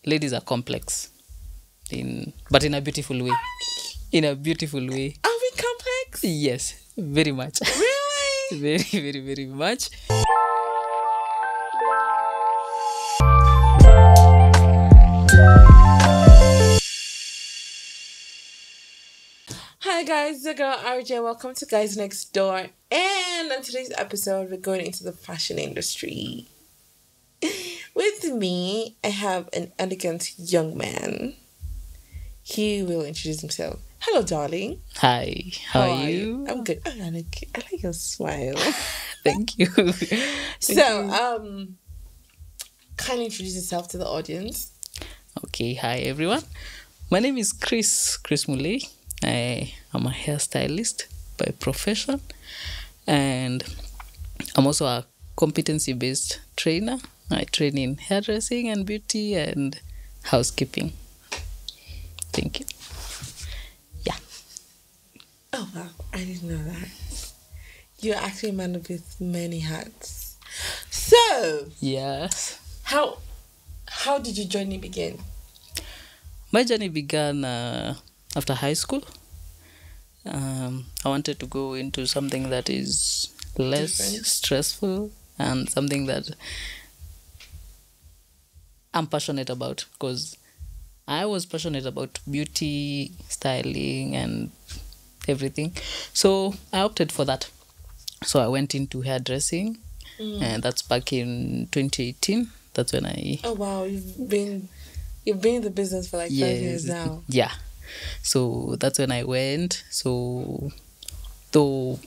ladies are complex, but in a beautiful way. In a beautiful way. Are we complex? Yes, very much. Really? Very, very, very much. Hi guys, it's your girl RJ. Welcome to Guys Next Door. And on today's episode, we're going into the fashion industry. With me, I have an elegant young man. He will introduce himself. Hello, darling. Hi, how are you? I'm good. Oh, I like your smile. Thank you. Kindly introduce yourself to the audience. Okay, hi everyone. My name is Chris Mule. I am a hairstylist by profession, and I'm also a competency-based trainer. I train in hairdressing and beauty and housekeeping. Thank you. Yeah. Oh wow, I didn't know that. You're actually a man with many hats. So, Yes. how did your journey begin? My journey began after high school. I wanted to go into something that is less Different. stressful and something that I'm passionate about, because I was passionate about beauty, styling, and everything. So I opted for that. So I went into hairdressing, and that's back in 2018. That's when I... Oh wow, you've been in the business for like 5 years now. Yeah. So that's when I went. So though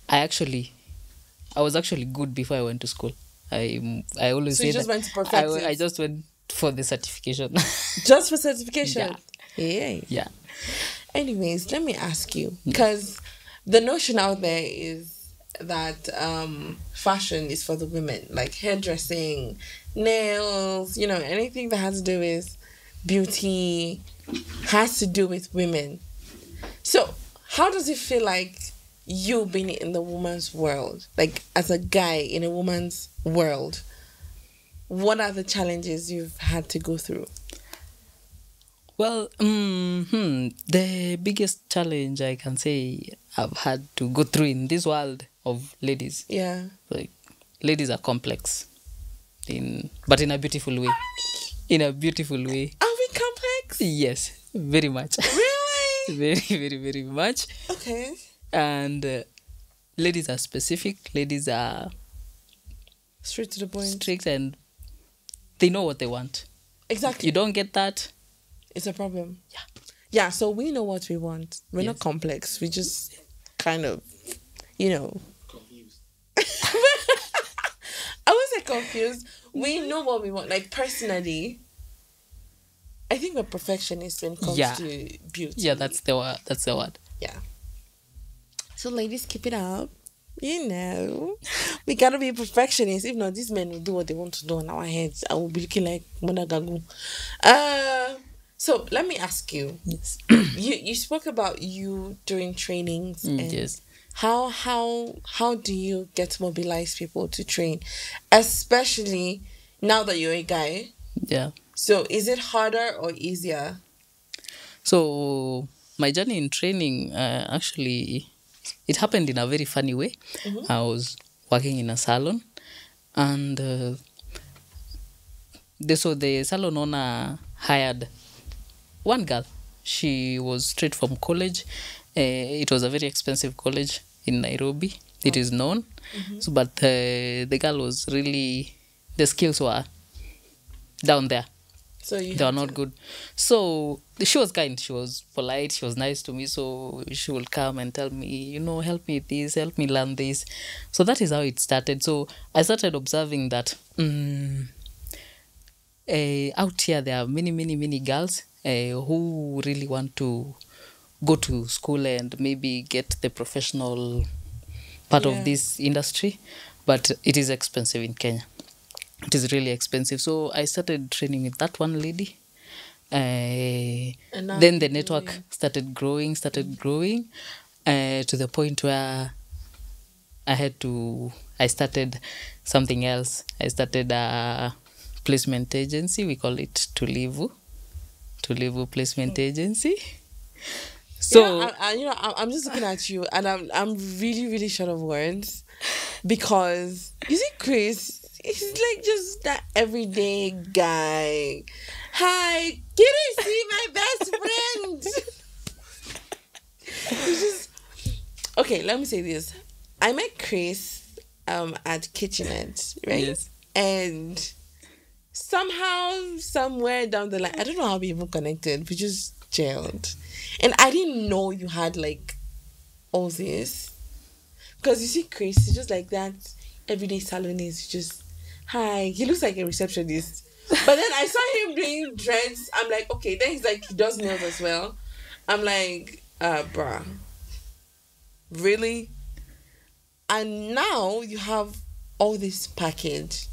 I was actually good before I went to school. I always So say you just that went to perfect it? I just went for the certification. Just for certification? Yeah. Yeah. Anyways, let me ask you, because the notion out there is that fashion is for the women, like hairdressing, nails, anything that has to do with beauty has to do with women. So how does it feel like you being in the woman's world, like as a guy in a woman's world? What are the challenges you've had to go through? Well, the biggest challenge I can say I've had to go through in this world of ladies. Yeah. Like, ladies are complex, but in a beautiful way. In a beautiful way. Are we complex? Yes, very much. Really? Very, very, very much. Okay. And ladies are specific. Ladies are Straight to the point. strict, and they know what they want. Exactly. You don't get that, It's a problem. Yeah. Yeah, so we know what we want. We're Yes. not complex. We just kind of, Confused. I wasn't confused. We know what we want. Like, personally, I think we're perfectionists when it comes Yeah. to beauty. yeah, that's the word. That's the word. Yeah. So, ladies, keep it up. We gotta be perfectionists. If not, these men will do what they want to do on our heads. I will be looking like Monagagu. So let me ask you. Yes. You spoke about you doing trainings. And Yes. How do you get to mobilize people to train, especially now that you're a guy? Yeah. So is it harder or easier? So my journey in training, actually, it happened in a very funny way. I was working in a salon, and the salon owner hired one girl. She was straight from college. It was a very expensive college in Nairobi. It is known. So, but the girl was really, the skills were down there. So you They were had not to- good. So she was kind. She was polite. She was nice to me. So she would come and tell me, help me with this, help me learn this. So that is how it started. So I started observing that out here there are many, many, many girls who really want to go to school and maybe get the professional part Yeah. of this industry, but it is expensive in Kenya. It is really expensive. So I started training with that one lady. And now Then the you're network doing- started growing to the point where I started something else. I started placement agency. We call it Tulivu Placement Agency. So I'm just looking at you, and I'm really, really short of words, because you see, Chris, he's like just that everyday guy. Hi, can you see my best friend? He's just okay. Let me say this: I met Chris at Kitchenette, right? Yes. And somehow, somewhere down the line, I don't know how we even connected. We just gelled. And I didn't know you had like all this. Because you see Chris, he's just like that everyday salonist, just hi. He looks like a receptionist. But then I saw him doing dreads. I'm like, okay, then he's like, he does nails as well. I'm like, bruh. Really? And now you have all this package.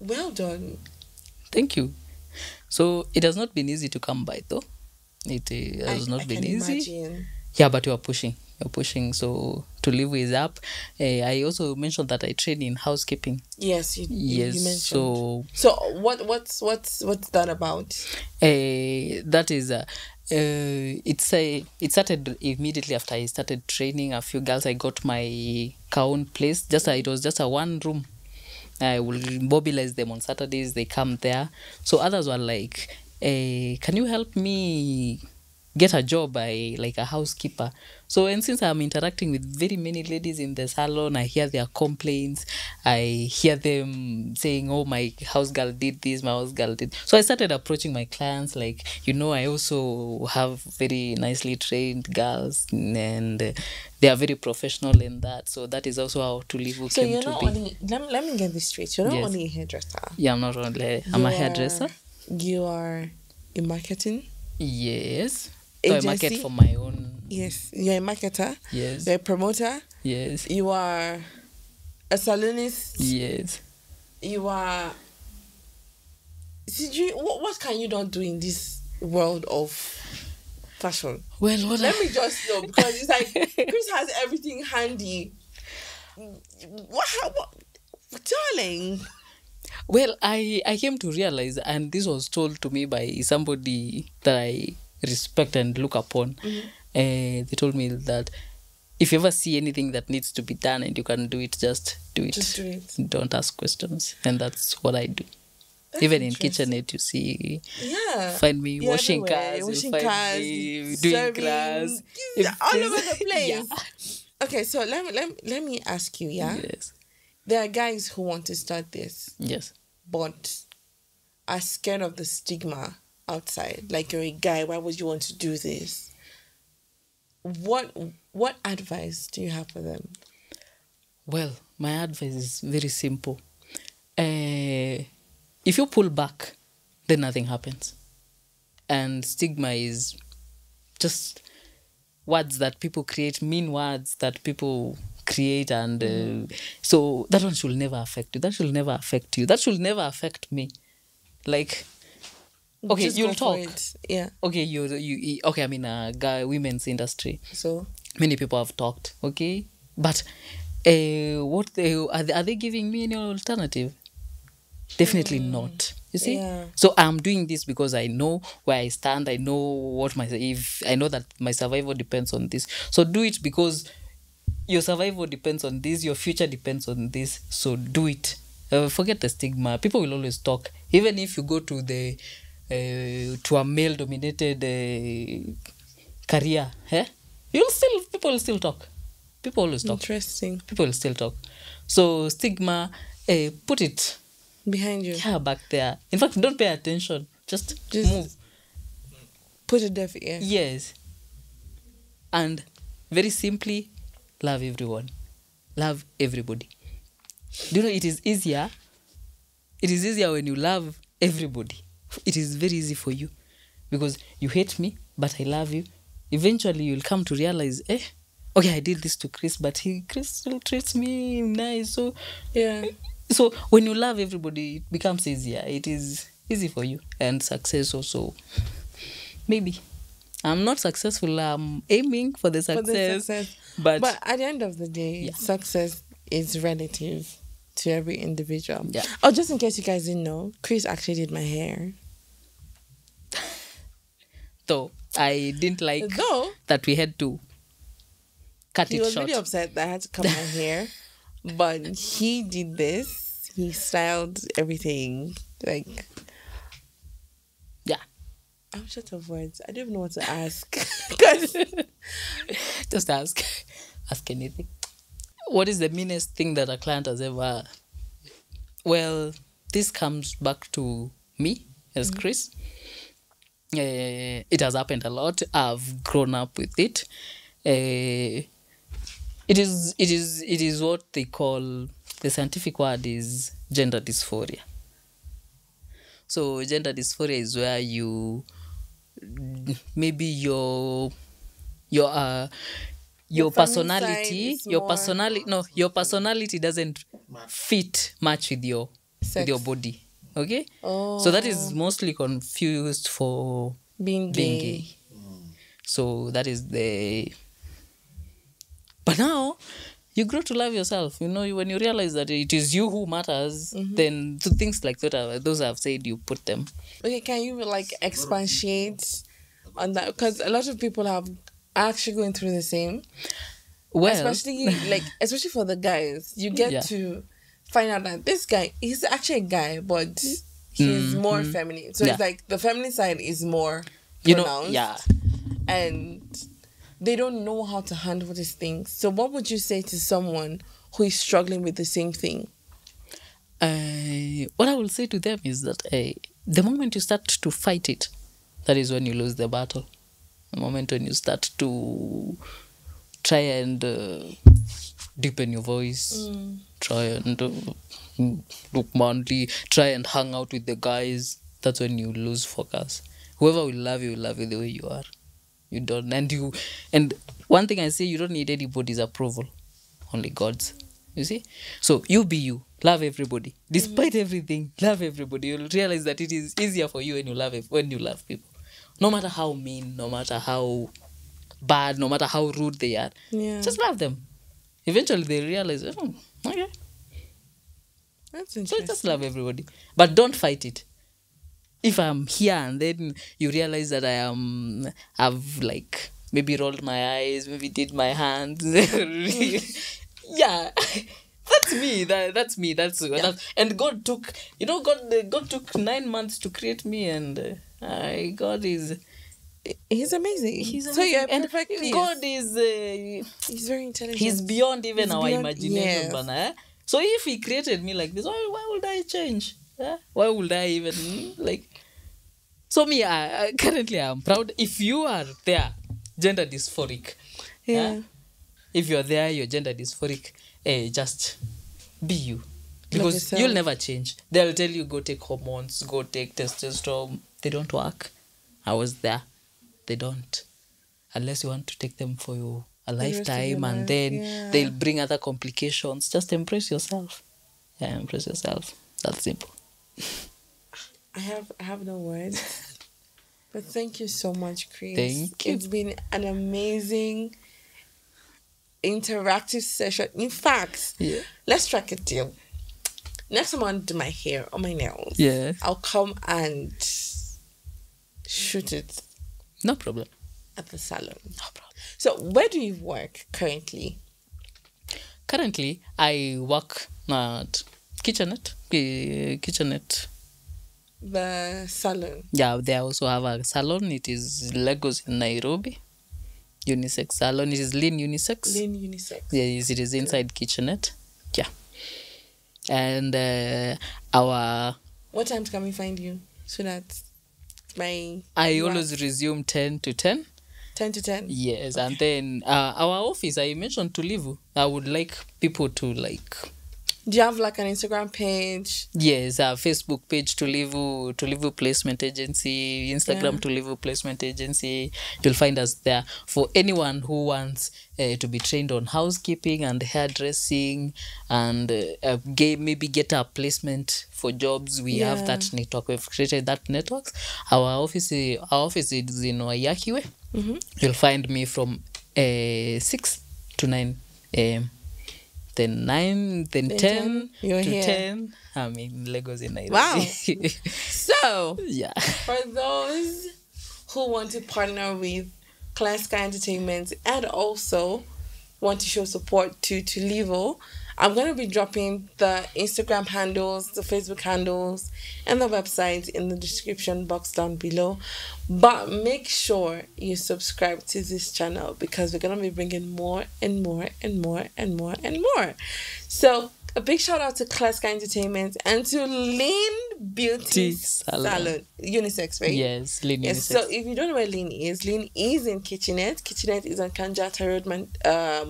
Well done. Thank you. So it has not been easy to come by, though. It has not been easy. Imagine. Yeah, but you're pushing. So to live is up. I also mentioned that I train in housekeeping. Yes, you mentioned. So what's that about? that is it started immediately after I started training a few girls. I got my own place. It was just a one room. I will mobilize them on Saturdays. They come there. So others were like, can you help me get a job by like a housekeeper? So, and since I'm interacting with very many ladies in the salon, I hear their complaints. I hear them saying, oh, my house girl did this, my house girl did. So I started approaching my clients like, I also have very nicely trained girls, and they are very professional in that. So that is also how Tulivu So came you're to not be. only, let me get this straight. You're not Yes. only a hairdresser. Yeah, I'm not only, I'm a hairdresser. You are in marketing. Yes. So I market Agency? for my own. Yes. You're a marketer. Yes. You're a promoter. Yes. You are a salonist. Yes. You are. What can you not do in this world of fashion? Well, Let me just know, because it's like Chris has everything handy. What darling? Well, I came to realize, and this was told to me by somebody that I respect and look upon. They told me that if you ever see anything that needs to be done and you can do it, just do it. Just do it. Don't ask questions. And that's what I do. That's Even in interesting. KitchenAid, you see, Yeah. find me You're washing everywhere. cars, you Washing find cars, me doing serving, grass. all If over the place. Yeah. Okay, so let me ask you, yeah? Yes. There are guys who want to start this, Yes. but are scared of the stigma outside. Like, you're a guy, why would you want to do this? What advice do you have for them? Well, my advice is very simple. If you pull back, then nothing happens. And stigma is just words that people create, mean words that people create, and so that one should never affect you. That should never affect you. That should never affect me. Like, okay, Just you'll go for talk. it. Yeah. Okay, you okay, I'm in a women's industry. So Many people have talked, okay? But are they giving me any alternative? Definitely not. You see? Yeah. So I'm doing this because I know where I stand. I know if I know that my survival depends on this. So do it because your survival depends on this, your future depends on this. So do it. Forget the stigma. People will always talk. Even if you go to to a male-dominated career, people will still talk. People always talk. interesting. People will still talk. So stigma, put it Behind you. back there. In fact, don't pay attention. Just move. Put it there for you. Yes. And very simply, love everyone. Love everybody. Do you know it is easier? It is easier when you love everybody. It is very easy for you because you hate me, but I love you. Eventually, you'll come to realize, okay, I did this to Chris, but Chris still treats me nice. So Yeah. So when you love everybody, it becomes easier. It is easy for you. And success also. Maybe. I'm not successful. I'm aiming for the success. But at the end of the day, success is relative to every individual. Yeah. Oh, just in case you guys didn't know, Chris actually did my hair. Though I didn't like Though that we had to cut he it was short. really upset that I had to cut my hair, but he did this. He styled everything. Like, Yeah. I'm short of words. I don't even know what to ask. 'Cause Just ask. Ask anything. What is the meanest thing that a client has ever... Well, this comes back to me as Chris. It has happened a lot. I've grown up with it. It is what they call... The scientific word is gender dysphoria. So gender dysphoria is where you... Maybe your personality, your personality doesn't fit much with your body. Okay? So that is mostly confused for being gay. So that is the... But now you grow to love yourself. You know, when you realize that it is you who matters, then the things like that, those I've said, you put them. Okay, can you like expatiate on that? Because a lot of people are actually going through the same. Well, especially for the guys, you get to find out that this guy is actually a guy, but he's more feminine. So it's like the feminine side is more pronounced. And they don't know how to handle these things. So what would you say to someone who is struggling with the same thing? What I will say to them is that the moment you start to fight it, that is when you lose the battle. The moment when you start to try and deepen your voice, try and look manly, try and hang out with the guys, that's when you lose focus. Whoever will love you the way you are. You don't, and one thing I say, you don't need anybody's approval, only God's. You see, so you be you, love everybody, despite everything, love everybody. You'll realize that it is easier for you when you love people, no matter how mean, no matter how bad, no matter how rude they are. Just love them. Eventually, they realize, okay, that's interesting. So just love everybody, but don't fight it. If I'm here and then you realize that I've like maybe rolled my eyes, maybe did my hands. Yeah, that's me. That's me. That's and God took, God took 9 months to create me, and God is... He's amazing. So you're perfect. God is... he's very intelligent. He's beyond even our imagination. Yes. So if he created me like this, why would I change? Why would I even So me, currently I'm proud. If you are there, gender dysphoric, if you're there, you're gender dysphoric, just be you, because you'll never change. They'll tell you go take hormones, go take testosterone. They don't work. I was there. They don't, unless you want to take them for a lifetime, and then they'll bring other complications. Just embrace yourself. Embrace yourself. That's simple. I have no words. But thank you so much, Chris. Thank you. It's been an amazing interactive session. In fact, let's strike a deal. Next time I want to do my hair or my nails, I'll come and shoot it. No problem. At the salon. No problem. So where do you work currently? Currently, I work at Kitchenette. The salon. Yeah, they also have a salon. It is Lagos in Nairobi. Unisex salon. It is Lean Unisex. Lean Unisex. Yes, it is inside Kitchenette. Yeah. And our... What time can we find you? So that I always resume 10 to 10. 10 to 10? Yes, okay. And then our office, I mentioned Tulivu. I would like people to Do you have like an Instagram page? Yes, a Facebook page, Tulivu Placement Agency, Instagram Tulivu Placement Agency. You'll find us there. For anyone who wants to be trained on housekeeping and hairdressing and maybe get a placement for jobs, we have that network. We've created that network. Our office is in Wayakiwe. You'll find me from 6 to 9 a.m. then 9, then 10, 10, you're to here. 10. I'm in Lagos in Nairobi. Wow. So, Yeah. for those who want to partner with Clear Sky Entertainment and also want to show support to Levo, I'm going to be dropping the Instagram handles, the Facebook handles, and the website in the description box down below. But make sure you subscribe to this channel because we're going to be bringing more and more and more and more and more. So, a big shout out to Clear Sky Entertainment and to Lean Beauty Salon. Unisex, right? Yes, Lean Yes, Unisex. so if you don't know where Lean is in Kitchenette. Kitchenette is on Kanjata Road,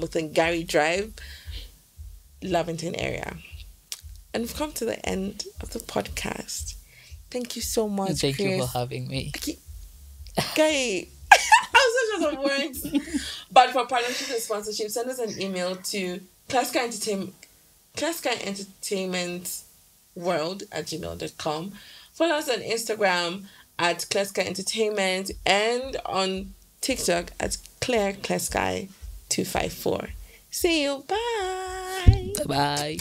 Muthangari Drive, Lavington area. And we've come to the end of the podcast. Thank you so much, Thank you Chris. for having me. Okay. I'm such a words. But for partnership and sponsorship, send us an email to classkyentertainmentworld@gmail.com. Follow us on Instagram at Classky Entertainment and on TikTok at Claire Classky 254. See you. Bye. Bye-bye.